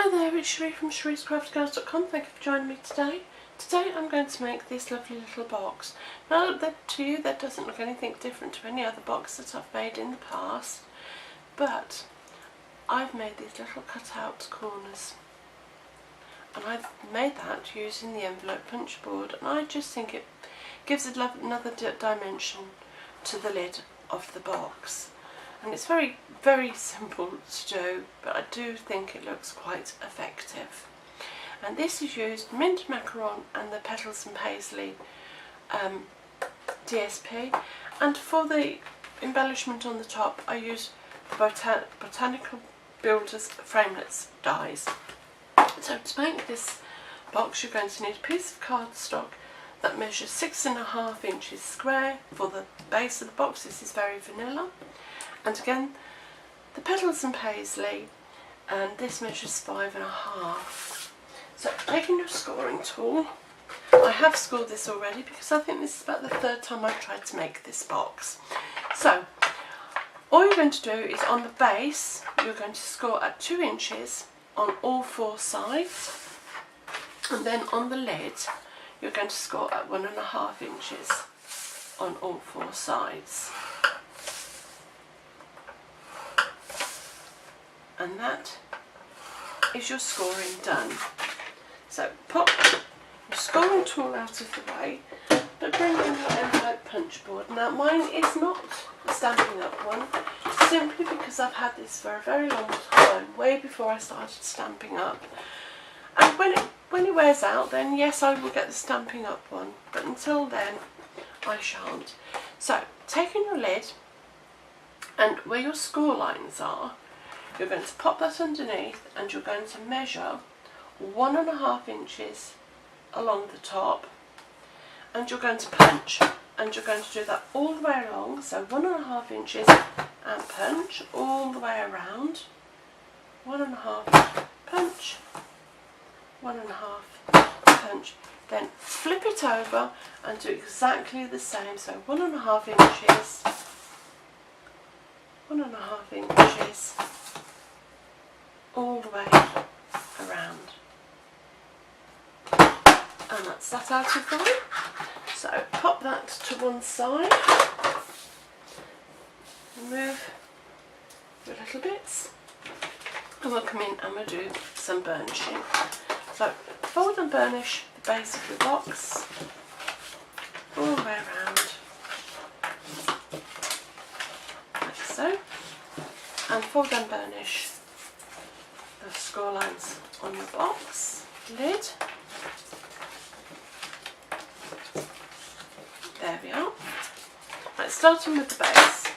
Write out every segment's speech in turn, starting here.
Hi there, it's Cherie from Cherie'sCraftGirls.com. Thank you for joining me today. Today I'm going to make this lovely little box. Now to you that doesn't look anything different to any other box that I've made in the past, but I've made these little cut-out corners, and I've made that using the envelope punch board, and I just think it gives it another dimension to the lid of the box. And it's very, very simple to do, but I do think it looks quite effective. And this is used mint macaron and the petals and paisley DSP, and for the embellishment on the top I use Botanical Builders Framelits dies. So to make this box you're going to need a piece of cardstock that measures 6.5 inches square for the base of the box. This is very vanilla. And again, the petals and paisley, and this measures 5.5. So taking your scoring tool, I have scored this already because I think this is about the third time I've tried to make this box. So all you're going to do is on the base, you're going to score at 2 inches on all 4 sides, and then on the lid, you're going to score at 1.5 inches on all 4 sides. And that is your scoring done. So pop your scoring tool out of the way, but bring in your envelope punch board. Now mine is not a Stampin' Up one, simply because I've had this for a very long time, way before I started Stampin' Up. And when it wears out, then yes, I will get the Stampin' Up one, but until then I shan't. So taking your lid, and where your score lines are, you're going to pop that underneath, and you're going to measure 1.5 inches along the top, and you're going to punch, and you're going to do that all the way along. So 1.5 inches and punch all the way around. 1.5 punch, 1.5 punch. Then flip it over and do exactly the same. So 1.5 inches, 1.5 inches. All the way around, and that's that out of the way. So pop that to one side, remove your little bits, and we'll come in and we'll do some burnishing. So fold and burnish the base of your box all the way around, like so, and fold and burnish the score lines on your box lid. There we are. Right, starting with the base.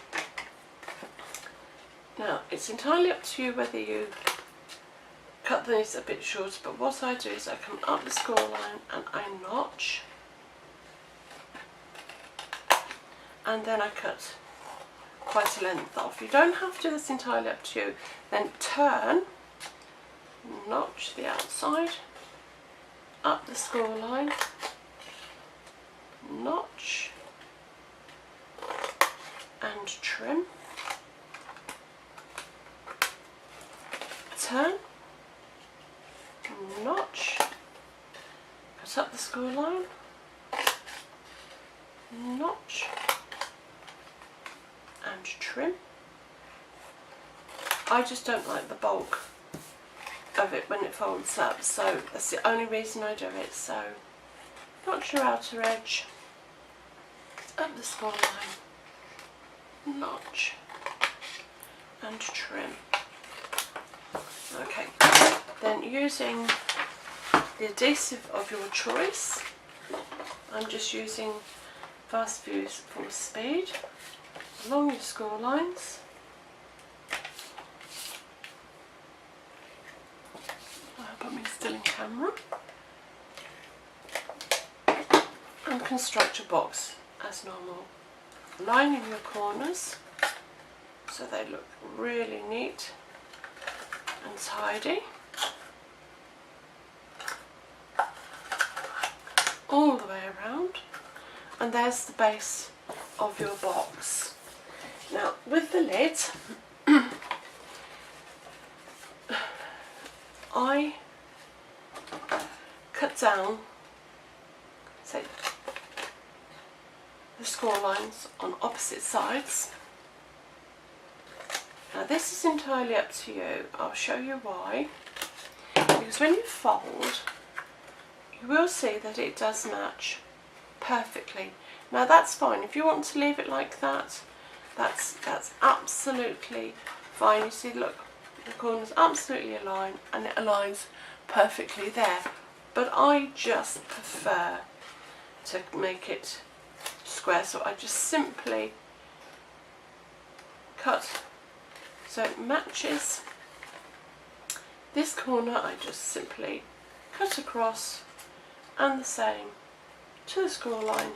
Now it's entirely up to you whether you cut these a bit shorter, but what I do is I come up the score line and I notch, and then I cut quite a length off. You don't have to do this, entirely up to you. Then turn, notch the outside, up the score line, notch and trim, turn, notch, cut up the score line, notch and trim. I just don't like the bulk of it when it folds up, so that's the only reason I do it. So notch your outer edge, up the score line, notch and trim. Okay, then using the adhesive of your choice, I'm just using Fast Fuse Force Speed along your score lines. Still in camera, and construct your box as normal, lining your corners so they look really neat and tidy, all the way around, and there's the base of your box. Now with the lid I cut down, say, the score lines on opposite sides. Now this is entirely up to you. I'll show you why. Because when you fold, you will see that it does match perfectly. Now that's fine. If you want to leave it like that, that's absolutely fine. You see, look, the corners absolutely align, and it aligns perfectly there. But I just prefer to make it square, so I just simply cut so it matches. This corner I just simply cut across, and the same to the score line,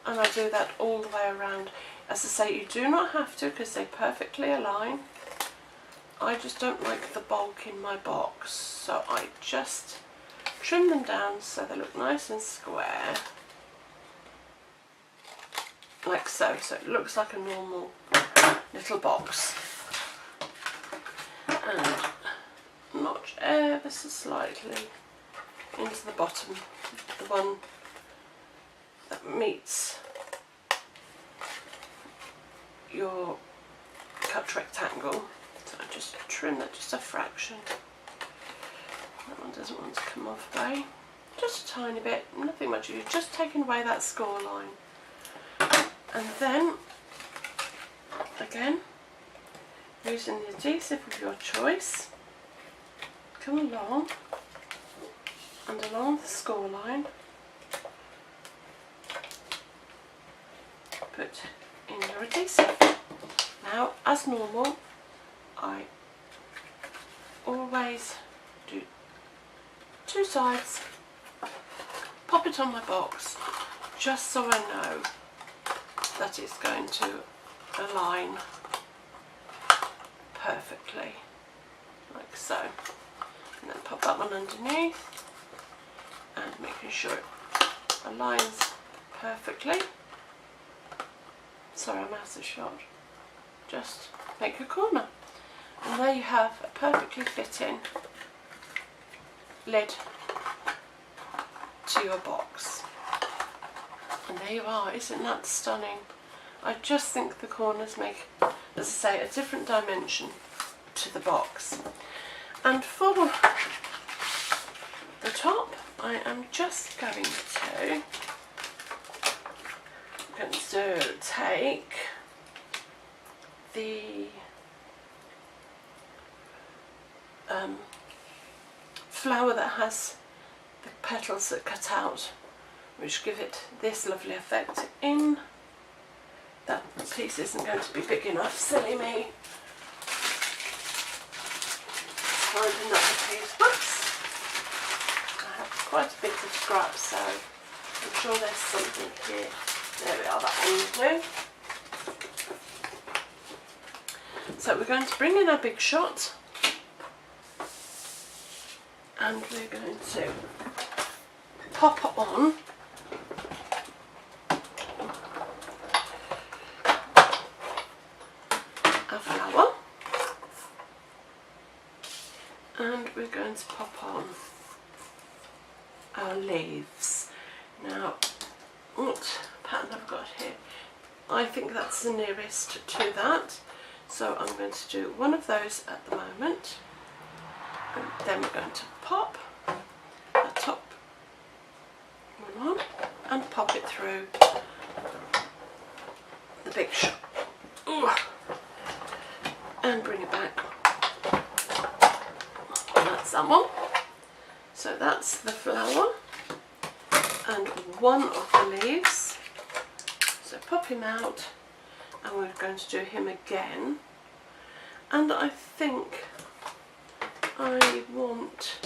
and I do that all the way around. As I say, you do not have to, because they perfectly align. I just don't like the bulk in my box, so I just trim them down so they look nice and square, like so. So it looks like a normal little box, and notch ever so slightly into the bottom, the one that meets your cut rectangle. So I just trim that just a fraction. That one doesn't want to come off though. Just a tiny bit, nothing much. You're just taking away that score line. And then, again, using the adhesive of your choice, come along and along the score line, put in your adhesive. Now, as normal, I always do two sides, pop it on my box, just so I know that it's going to align perfectly, like so. And then pop that one underneath, and making sure it aligns perfectly. Sorry, I'm out of shot. Just make a corner. And there you have a perfectly fitting lid to your box. And there you are. Isn't that stunning? I just think the corners make, as I say, a different dimension to the box. And for the top, I am just going to take the flower that has the petals that cut out, which give it this lovely effect in. That piece isn't going to be big enough, silly me. Find another piece. Whoops! I have quite a bit of scrap, so I'm sure there's something here. There we are, that one will do. So we're going to bring in our big shot, and we're going to pop on our flower, and we're going to pop on our leaves. Now, what pattern I've got here, I think that's the nearest to that, so I'm going to do one of those at the moment, and then we're going to pop the top one on and pop it through the big shot. And bring it back. And that's that one. So that's the flower and one of the leaves. So pop him out, and we're going to do him again. And I think I want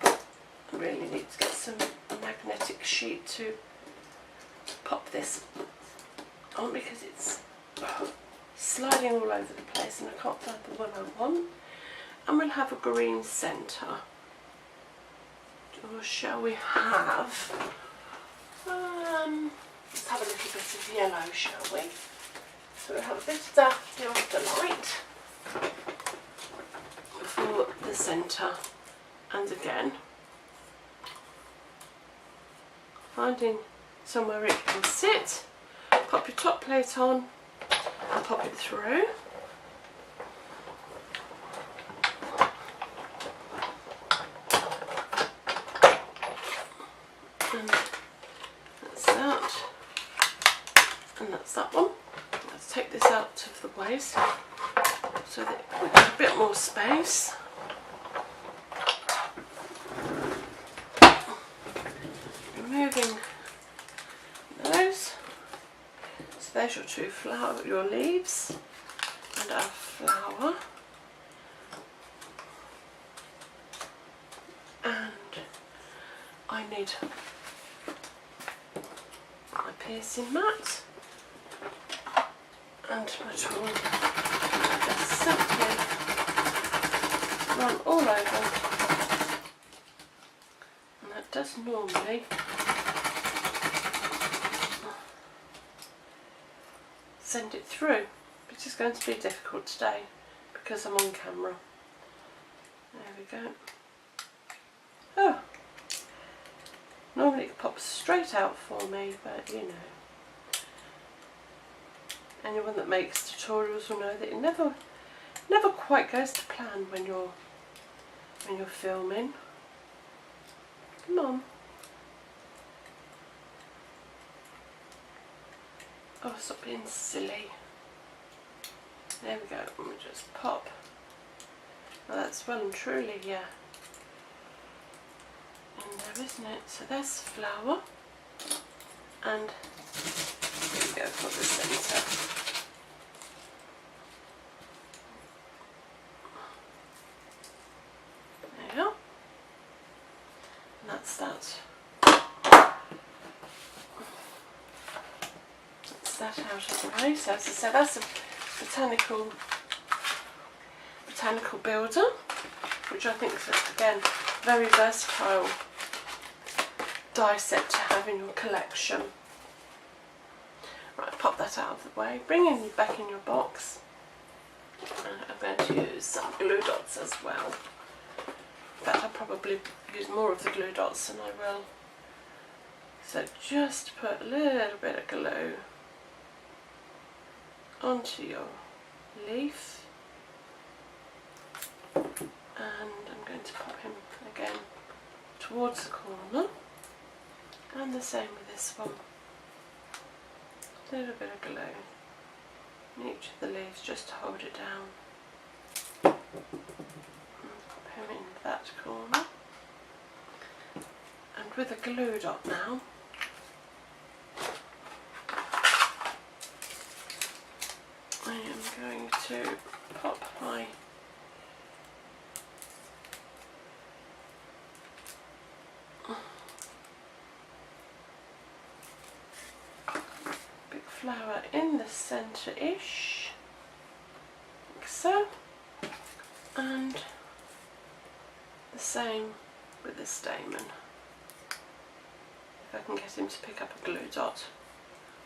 I really need to get some magnetic sheet to pop this on, because it's sliding all over the place and I can't find the one I want. And we'll have a green centre. Or shall we have, let's have a little bit of yellow, shall we? So we have a bit of daffodil delight for the centre, and again finding somewhere it can sit, pop your top plate on and pop it through. And that's that, and that's that one. Let's take this out of the way so that we've got a bit more space. Removing those. So there's your two your leaves and our flower. And I need my piercing mat and my tool. Just simply run all over, and that does normally send it through, which is going to be difficult today because I'm on camera. There we go. Oh, normally it pops straight out for me, but you know, anyone that makes tutorials will know that it never quite goes to plan when you're filming. Come on. Oh, stop being silly. There we go. And we just pop. Well, that's well and truly, yeah, in there, isn't it? So there's the flower, and here we go for the centre. There you are. And that's that. That out of the way. So as I said, that's a botanical builder, which I think is, again, very versatile die set to have in your collection. Right, pop that out of the way, bring it back in your box, and I'm going to use some glue dots as well. In fact, I'll probably use more of the glue dots than I will. So just put a little bit of glue onto your leaf, and I'm going to pop him again towards the corner, and the same with this one. A little bit of glue in each of the leaves just to hold it down. And pop him in that corner, and with a glue dot now, I am going to pop my big flower in the centre-ish, like so, and the same with the stamen. If I can get him to pick up a glue dot,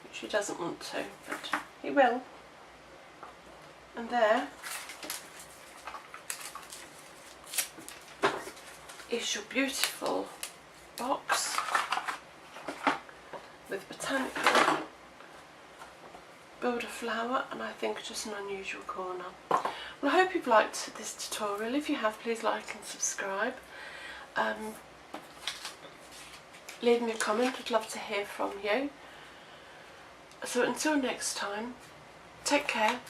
which he doesn't want to, but he will. And there is your beautiful box with botanical builder flower, and I think just an unusual corner. Well, I hope you've liked this tutorial. If you have, please like and subscribe. Leave me a comment, I'd love to hear from you. So until next time, take care.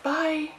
Bye.